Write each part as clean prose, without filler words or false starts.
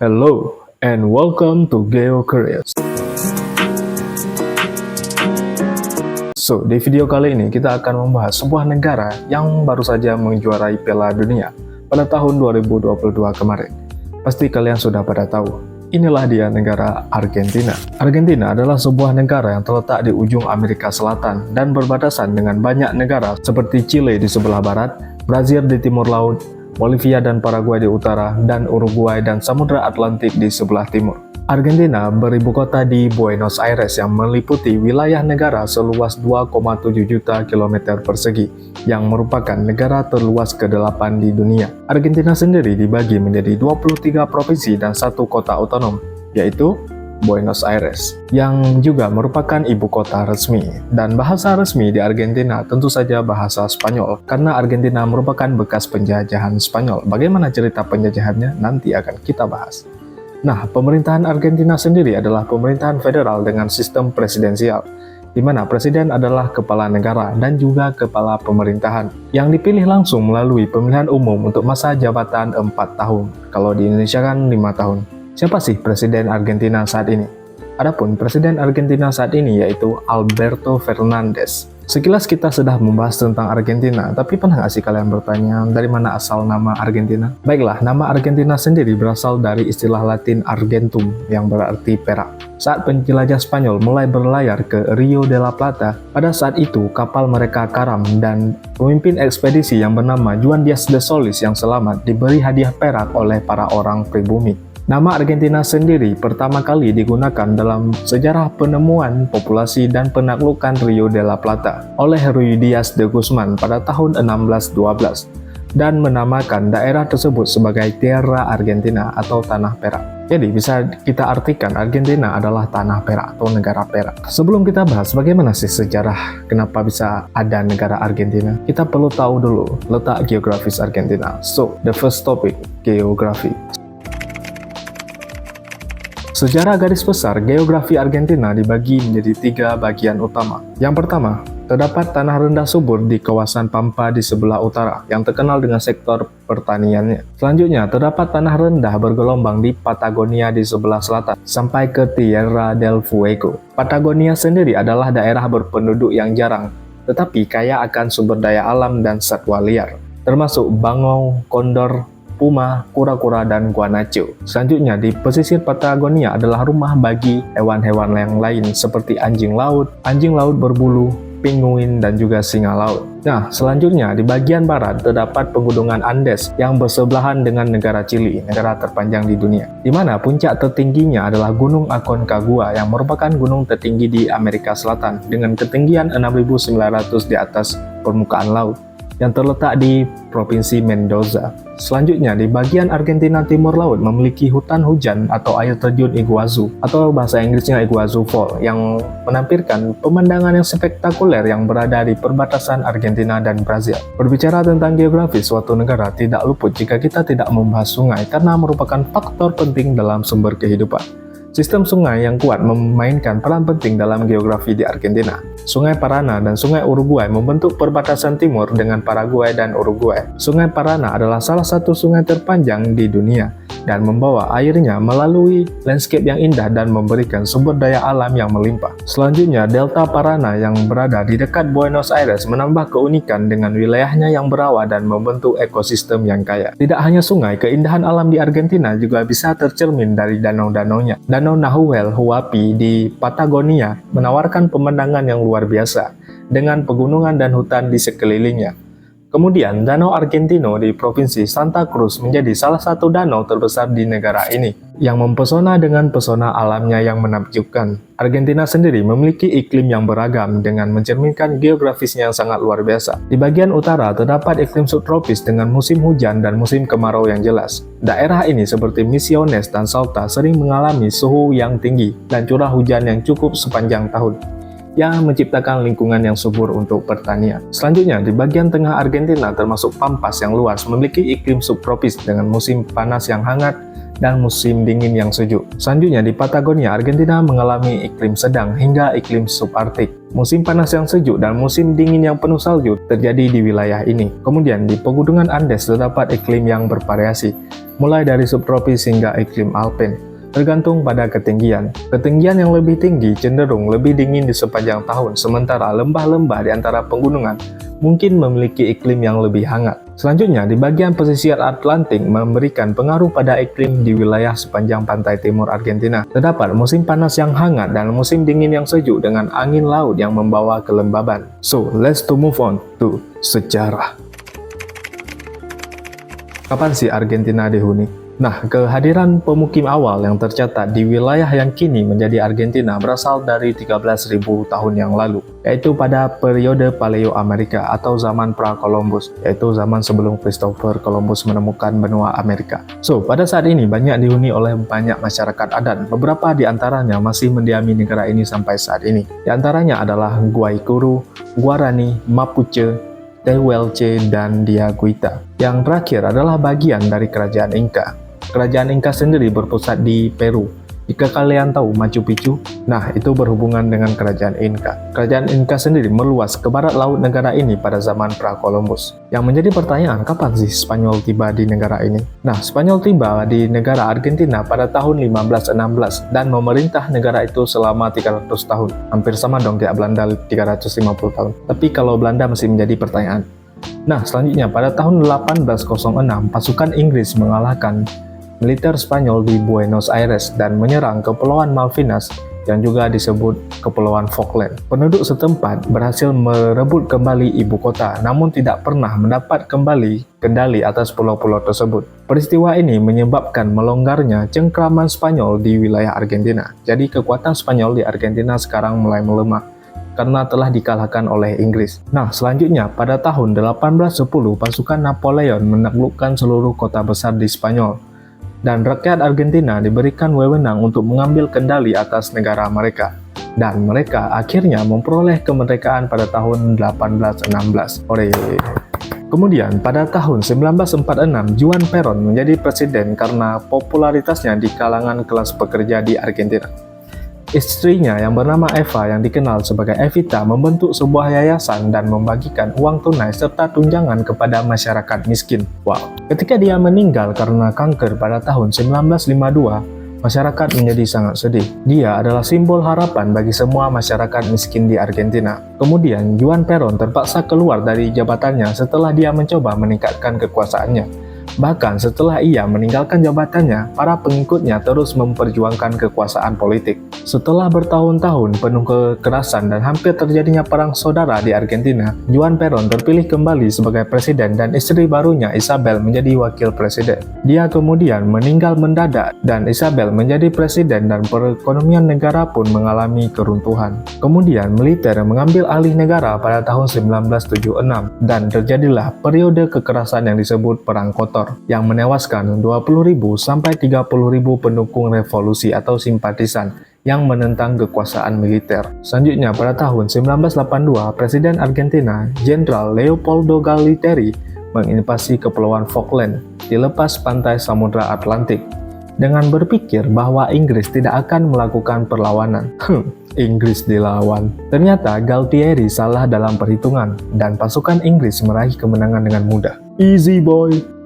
Hello and welcome to Geo Careers. So, di video kali ini kita akan membahas sebuah negara yang baru saja menjuarai Piala Dunia pada tahun 2022 kemarin. Pasti kalian sudah pada tahu. Inilah dia negara Argentina. Argentina adalah sebuah negara yang terletak di ujung Amerika Selatan dan berbatasan dengan banyak negara seperti Chile di sebelah barat, Brazil di timur laut, Bolivia dan Paraguay di utara, dan Uruguay dan Samudra Atlantik di sebelah timur. Argentina beribu kota di Buenos Aires yang meliputi wilayah negara seluas 2,7 juta kilometer persegi, yang merupakan negara terluas ke-8 di dunia. Argentina sendiri dibagi menjadi 23 provinsi dan satu kota otonom, yaitu Buenos Aires, yang juga merupakan ibu kota resmi. Dan bahasa resmi di Argentina tentu saja bahasa Spanyol, karena Argentina merupakan bekas penjajahan Spanyol. Bagaimana cerita penjajahannya nanti akan kita bahas. Nah, pemerintahan Argentina sendiri adalah pemerintahan federal dengan sistem presidensial, di mana presiden adalah kepala negara dan juga kepala pemerintahan, yang dipilih langsung melalui pemilihan umum untuk masa jabatan 4 tahun. Kalau di Indonesia kan 5 tahun. Siapa sih presiden Argentina saat ini? Adapun presiden Argentina saat ini yaitu Alberto Fernandez. Sekilas kita sudah membahas tentang Argentina, tapi pernah nggak sih kalian bertanya dari mana asal nama Argentina? Baiklah, nama Argentina sendiri berasal dari istilah Latin Argentum yang berarti perak. Saat penjelajah Spanyol mulai berlayar ke Rio de la Plata, pada saat itu kapal mereka karam dan pemimpin ekspedisi yang bernama Juan Díaz de Solís yang selamat diberi hadiah perak oleh para orang pribumi. Nama Argentina sendiri pertama kali digunakan dalam sejarah penemuan populasi dan penaklukan Rio de la Plata oleh Ruy Díaz de Guzman pada tahun 1612 dan menamakan daerah tersebut sebagai Tierra Argentina atau Tanah Perak. Jadi bisa kita artikan Argentina adalah tanah perak atau negara perak. Sebelum kita bahas bagaimana sih sejarah kenapa bisa ada negara Argentina, kita perlu tahu dulu letak geografis Argentina. So, the first topic, geografi. Sejarah garis besar, geografi Argentina dibagi menjadi 3 bagian utama. Yang pertama, terdapat tanah rendah subur di kawasan Pampa di sebelah utara, yang terkenal dengan sektor pertaniannya. Selanjutnya, terdapat tanah rendah bergelombang di Patagonia di sebelah selatan, sampai ke Tierra del Fuego. Patagonia sendiri adalah daerah berpenduduk yang jarang, tetapi kaya akan sumber daya alam dan satwa liar, termasuk bangau, kondor, puma, kura-kura, dan guanaco. Selanjutnya, di pesisir Patagonia adalah rumah bagi hewan-hewan yang lain seperti anjing laut berbulu, penguin, dan juga singa laut. Nah, selanjutnya di bagian barat terdapat pegunungan Andes yang bersebelahan dengan negara Chili, negara terpanjang di dunia, di mana puncak tertingginya adalah Gunung Aconcagua yang merupakan gunung tertinggi di Amerika Selatan dengan ketinggian 6.900 di atas permukaan laut, yang terletak di Provinsi Mendoza. Selanjutnya, di bagian Argentina Timur Laut memiliki hutan hujan atau air terjun Iguazu, atau bahasa Inggrisnya Iguazu Fall, yang menampilkan pemandangan yang spektakuler yang berada di perbatasan Argentina dan Brazil. Berbicara tentang geografi suatu negara tidak luput jika kita tidak membahas sungai, karena merupakan faktor penting dalam sumber kehidupan. Sistem sungai yang kuat memainkan peran penting dalam geografi di Argentina. Sungai Paraná dan Sungai Uruguay membentuk perbatasan timur dengan Paraguay dan Uruguay. Sungai Paraná adalah salah satu sungai terpanjang di dunia dan membawa airnya melalui landscape yang indah dan memberikan sumber daya alam yang melimpah. Selanjutnya, Delta Paraná yang berada di dekat Buenos Aires menambah keunikan dengan wilayahnya yang berawa dan membentuk ekosistem yang kaya. Tidak hanya sungai, keindahan alam di Argentina juga bisa tercermin dari danau-danaunya. Danau Nahuel Huapi di Patagonia menawarkan pemandangan yang luar biasa dengan pegunungan dan hutan di sekelilingnya. Kemudian, Danau Argentino di Provinsi Santa Cruz menjadi salah satu danau terbesar di negara ini, yang mempesona dengan pesona alamnya yang menakjubkan. Argentina sendiri memiliki iklim yang beragam dengan mencerminkan geografisnya yang sangat luar biasa. Di bagian utara terdapat iklim subtropis dengan musim hujan dan musim kemarau yang jelas. Daerah ini seperti Misiones dan Salta sering mengalami suhu yang tinggi dan curah hujan yang cukup sepanjang tahun, yang menciptakan lingkungan yang subur untuk pertanian. Selanjutnya, di bagian tengah Argentina termasuk Pampas yang luas memiliki iklim subtropis dengan musim panas yang hangat dan musim dingin yang sejuk. Selanjutnya di Patagonia, Argentina mengalami iklim sedang hingga iklim subarktik. Musim panas yang sejuk dan musim dingin yang penuh salju terjadi di wilayah ini. Kemudian di pegunungan Andes terdapat iklim yang bervariasi, mulai dari subtropis hingga iklim alpin, tergantung pada ketinggian. Ketinggian yang lebih tinggi cenderung lebih dingin di sepanjang tahun, sementara lembah-lembah di antara pegunungan mungkin memiliki iklim yang lebih hangat. Selanjutnya, di bagian pesisir Atlantik memberikan pengaruh pada iklim di wilayah sepanjang pantai timur Argentina. Terdapat musim panas yang hangat dan musim dingin yang sejuk dengan angin laut yang membawa kelembaban. So, let's move on to sejarah. Kapan sih Argentina dihuni? Nah, kehadiran pemukim awal yang tercatat di wilayah yang kini menjadi Argentina berasal dari 13.000 tahun yang lalu, yaitu pada periode Paleo-Amerika atau zaman pra-Columbus, yaitu zaman sebelum Christopher Columbus menemukan benua Amerika. So, pada saat ini banyak dihuni oleh banyak masyarakat adat. Beberapa di antaranya masih mendiami negara ini sampai saat ini. Di antaranya adalah Guaycurú, Guarani, Mapuche, Tehuelche, dan Diaguita. Yang terakhir adalah bagian dari kerajaan Inca. Kerajaan Inca sendiri berpusat di Peru. Jika kalian tahu Machu Picchu, nah itu berhubungan dengan kerajaan Inca. Kerajaan Inca sendiri meluas ke barat laut negara ini pada zaman pra-Columbus. Yang menjadi pertanyaan, kapan sih Spanyol tiba di negara ini? Nah, Spanyol tiba di negara Argentina pada tahun 1516 dan memerintah negara itu selama 300 tahun. Hampir sama dong kayak Belanda 350 tahun. Tapi kalau Belanda masih menjadi pertanyaan. Nah, selanjutnya pada tahun 1806 pasukan Inggris mengalahkan militer Spanyol di Buenos Aires dan menyerang Kepulauan Malvinas yang juga disebut Kepulauan Falkland. Penduduk setempat berhasil merebut kembali ibu kota, namun tidak pernah mendapat kembali kendali atas pulau-pulau tersebut. Peristiwa ini menyebabkan melonggarnya cengkraman Spanyol di wilayah Argentina. Jadi kekuatan Spanyol di Argentina sekarang mulai melemah karena telah dikalahkan oleh Inggris. Nah, selanjutnya pada tahun 1810 pasukan Napoleon menaklukkan seluruh kota besar di Spanyol. Dan rakyat Argentina diberikan wewenang untuk mengambil kendali atas negara mereka. Dan mereka akhirnya memperoleh kemerdekaan pada tahun 1816. Kemudian pada tahun 1946 Juan Perón menjadi presiden karena popularitasnya di kalangan kelas pekerja di Argentina. Istrinya yang bernama Eva yang dikenal sebagai Evita membentuk sebuah yayasan dan membagikan uang tunai serta tunjangan kepada masyarakat miskin. Wow. Ketika dia meninggal karena kanker pada tahun 1952, masyarakat menjadi sangat sedih. Dia adalah simbol harapan bagi semua masyarakat miskin di Argentina. Kemudian Juan Perón terpaksa keluar dari jabatannya setelah dia mencoba meningkatkan kekuasaannya. Bahkan setelah ia meninggalkan jabatannya, para pengikutnya terus memperjuangkan kekuasaan politik. Setelah bertahun-tahun penuh kekerasan dan hampir terjadinya perang saudara di Argentina, Juan Perón terpilih kembali sebagai presiden dan istri barunya Isabel menjadi wakil presiden. Dia kemudian meninggal mendadak dan Isabel menjadi presiden dan perekonomian negara pun mengalami keruntuhan. Kemudian militer mengambil alih negara pada tahun 1976 dan terjadilah periode kekerasan yang disebut Perang Kotor yang menewaskan 20.000 sampai 30.000 pendukung revolusi atau simpatisan yang menentang kekuasaan militer. Selanjutnya pada tahun 1982, Presiden Argentina, Jenderal Leopoldo Galtieri menginvasi Kepulauan Falkland di lepas pantai Samudra Atlantik dengan berpikir bahwa Inggris tidak akan melakukan perlawanan. Inggris dilawan. Ternyata Galtieri salah dalam perhitungan dan pasukan Inggris meraih kemenangan dengan mudah. Easy boy.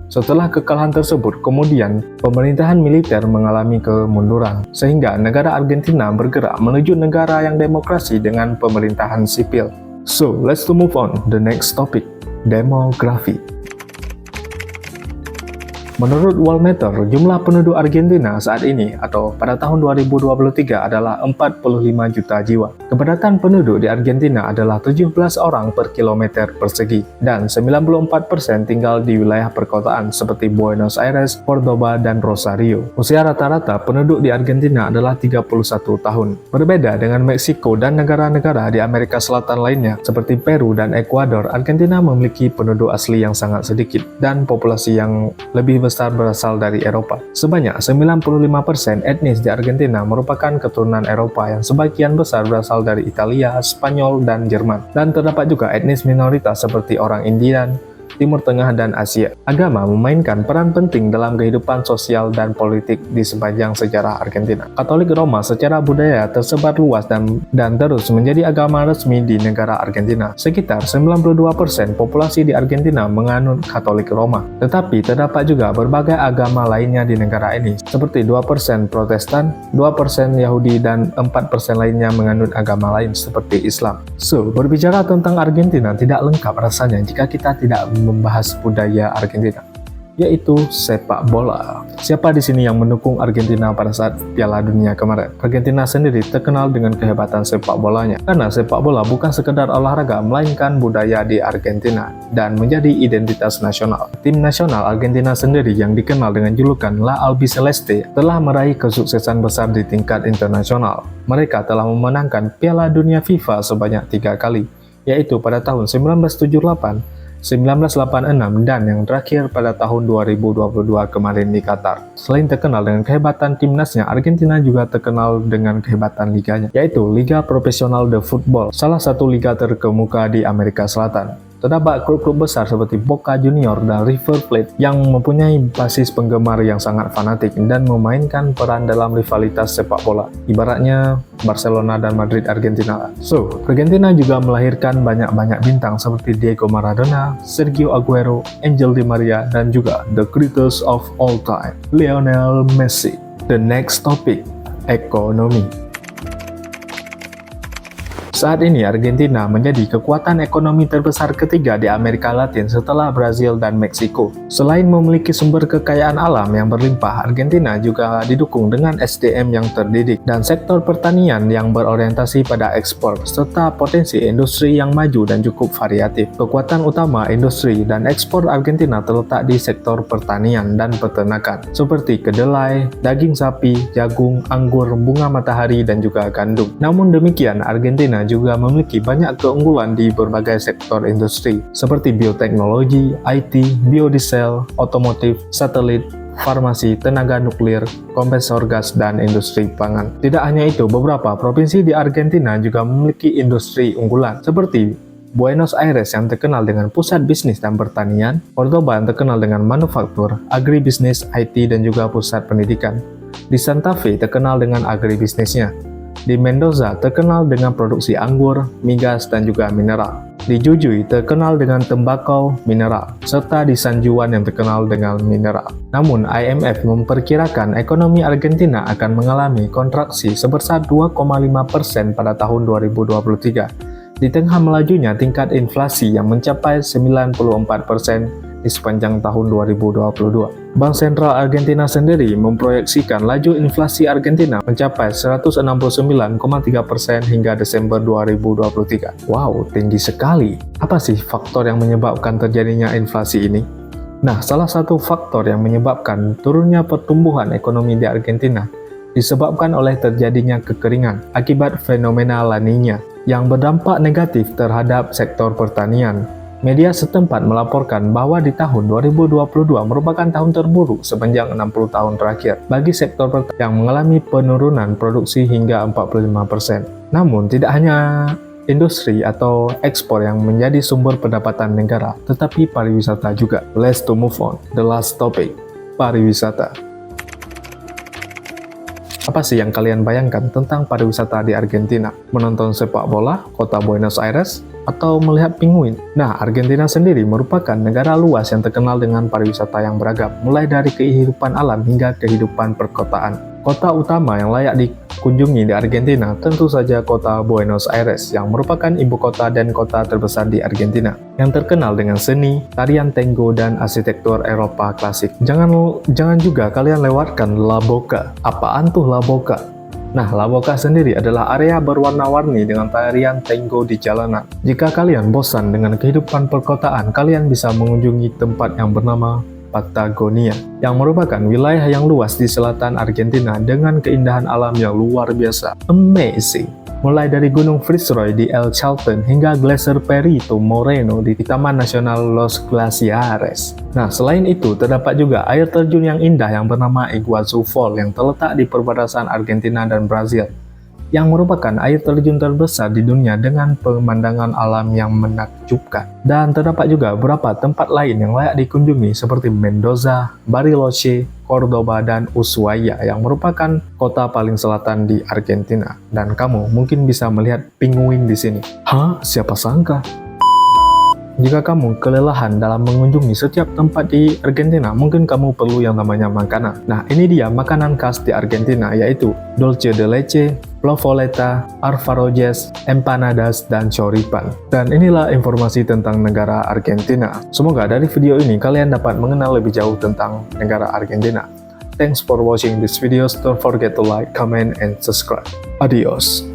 Setelah kekalahan tersebut, kemudian pemerintahan militer mengalami kemunduran, sehingga negara Argentina bergerak menuju negara yang demokrasi dengan pemerintahan sipil. So, let's move on the next topic, demografi. Menurut Worldmeter, jumlah penduduk Argentina saat ini atau pada tahun 2023 adalah 45 juta jiwa. Kepadatan penduduk di Argentina adalah 17 orang per kilometer persegi dan 94% tinggal di wilayah perkotaan seperti Buenos Aires, Cordoba, dan Rosario. Usia rata-rata penduduk di Argentina adalah 31 tahun. Berbeda dengan Meksiko dan negara-negara di Amerika Selatan lainnya seperti Peru dan Ekuador, Argentina memiliki penduduk asli yang sangat sedikit dan populasi yang lebih besar berasal dari Eropa. Sebanyak 95% etnis di Argentina merupakan keturunan Eropa yang sebagian besar berasal dari Italia, Spanyol, dan Jerman. Dan terdapat juga etnis minoritas seperti orang Indian, Timur Tengah, dan Asia. Agama memainkan peran penting dalam kehidupan sosial dan politik di sepanjang sejarah Argentina. Katolik Roma secara budaya tersebar luas dan terus menjadi agama resmi di negara Argentina. Sekitar 92% populasi di Argentina menganut Katolik Roma. Tetapi terdapat juga berbagai agama lainnya di negara ini, seperti 2% Protestan, 2% Yahudi, dan 4% lainnya menganut agama lain seperti Islam. So, berbicara tentang Argentina tidak lengkap rasanya jika kita tidak membahas budaya Argentina, yaitu sepak bola. Siapa di sini yang mendukung Argentina pada saat Piala Dunia kemarin? Argentina sendiri terkenal dengan kehebatan sepak bolanya, karena sepak bola bukan sekedar olahraga, melainkan budaya di Argentina dan menjadi identitas nasional. Tim nasional Argentina sendiri yang dikenal dengan julukan La Albiceleste telah meraih kesuksesan besar di tingkat internasional. Mereka telah memenangkan Piala Dunia FIFA sebanyak 3 kali, yaitu pada tahun 1978, 1986, dan yang terakhir pada tahun 2022 kemarin di Qatar. Selain terkenal dengan kehebatan timnasnya, Argentina juga terkenal dengan kehebatan liganya, yaitu Liga Profesional de Football, salah satu liga terkemuka di Amerika Selatan. Terdapat klub-klub besar seperti Boca Juniors dan River Plate yang mempunyai basis penggemar yang sangat fanatik dan memainkan peran dalam rivalitas sepak bola. Ibaratnya Barcelona dan Madrid Argentina. So, Argentina juga melahirkan banyak-banyak bintang seperti Diego Maradona, Sergio Aguero, Angel Di Maria, dan juga the greatest of all time, Lionel Messi. The next topic, ekonomi. Saat ini Argentina menjadi kekuatan ekonomi terbesar ketiga di Amerika Latin setelah Brazil dan Meksiko. Selain memiliki sumber kekayaan alam yang berlimpah, Argentina juga didukung dengan SDM yang terdidik dan sektor pertanian yang berorientasi pada ekspor, serta potensi industri yang maju dan cukup variatif. Kekuatan utama industri dan ekspor Argentina terletak di sektor pertanian dan peternakan, seperti kedelai, daging sapi, jagung, anggur, bunga matahari, dan juga gandum. Namun demikian, Argentina juga memiliki banyak keunggulan di berbagai sektor industri, seperti bioteknologi, IT, biodiesel, otomotif, satelit, farmasi, tenaga nuklir, kompresor gas, dan industri pangan. Tidak hanya itu, beberapa provinsi di Argentina juga memiliki industri unggulan, seperti Buenos Aires yang terkenal dengan pusat bisnis dan pertanian, Cordoba yang terkenal dengan manufaktur, agribisnis, IT, dan juga pusat pendidikan. Di Santa Fe terkenal dengan agribisnisnya. Di Mendoza terkenal dengan produksi anggur, migas, dan juga mineral. Di Jujuy terkenal dengan tembakau, mineral, serta di San Juan yang terkenal dengan mineral. Namun IMF memperkirakan ekonomi Argentina akan mengalami kontraksi sebesar 2,5% pada tahun 2023. Di tengah melajunya tingkat inflasi yang mencapai 94% di sepanjang tahun 2022. Bank Sentral Argentina sendiri memproyeksikan laju inflasi Argentina mencapai 169,3% hingga Desember 2023. Wow, tinggi sekali. Apa sih faktor yang menyebabkan terjadinya inflasi ini? Nah, salah satu faktor yang menyebabkan turunnya pertumbuhan ekonomi di Argentina disebabkan oleh terjadinya kekeringan akibat fenomena La Niña yang berdampak negatif terhadap sektor pertanian. Media setempat melaporkan bahwa di tahun 2022 merupakan tahun terburuk sepanjang 60 tahun terakhir bagi sektor pertanian yang mengalami penurunan produksi hingga 45%. Namun, tidak hanya industri atau ekspor yang menjadi sumber pendapatan negara, tetapi pariwisata juga. Let's to move on. The last topic, pariwisata. Apa sih yang kalian bayangkan tentang pariwisata di Argentina? Menonton sepak bola, kota Buenos Aires, atau melihat penguin? Nah, Argentina sendiri merupakan negara luas yang terkenal dengan pariwisata yang beragam, mulai dari kehidupan alam hingga kehidupan perkotaan. Kota utama yang layak dikunjungi di Argentina tentu saja kota Buenos Aires, yang merupakan ibu kota dan kota terbesar di Argentina, yang terkenal dengan seni, tarian tango, dan arsitektur Eropa klasik. Jangan juga kalian lewatkan La Boca. Apaan tuh La Boca? Nah, La Boca sendiri adalah area berwarna-warni dengan tarian tango di jalanan. Jika kalian bosan dengan kehidupan perkotaan, kalian bisa mengunjungi tempat yang bernama Patagonia, yang merupakan wilayah yang luas di selatan Argentina dengan keindahan alam yang luar biasa. Amazing! Mulai dari Gunung Fitzroy di El Chaltén hingga Glacier Perito Moreno di Taman Nasional Los Glaciares. Nah, selain itu, terdapat juga air terjun yang indah yang bernama Iguazu Fall yang terletak di perbatasan Argentina dan Brazil. yang merupakan air terjun terbesar di dunia dengan pemandangan alam yang menakjubkan. Dan terdapat juga beberapa tempat lain yang layak dikunjungi seperti Mendoza, Bariloche, Cordoba, dan Ushuaia yang merupakan kota paling selatan di Argentina. Dan kamu mungkin bisa melihat penguin di sini. Hah? Siapa sangka? Jika kamu kelelahan dalam mengunjungi setiap tempat di Argentina, mungkin kamu perlu yang namanya makanan. Nah, ini dia makanan khas di Argentina, yaitu dulce de leche, plovoleta, alfarroges, empanadas, dan choripan. Dan inilah informasi tentang negara Argentina. Semoga dari video ini kalian dapat mengenal lebih jauh tentang negara Argentina. Thanks for watching this video. Don't forget to like, comment, and subscribe. Adios.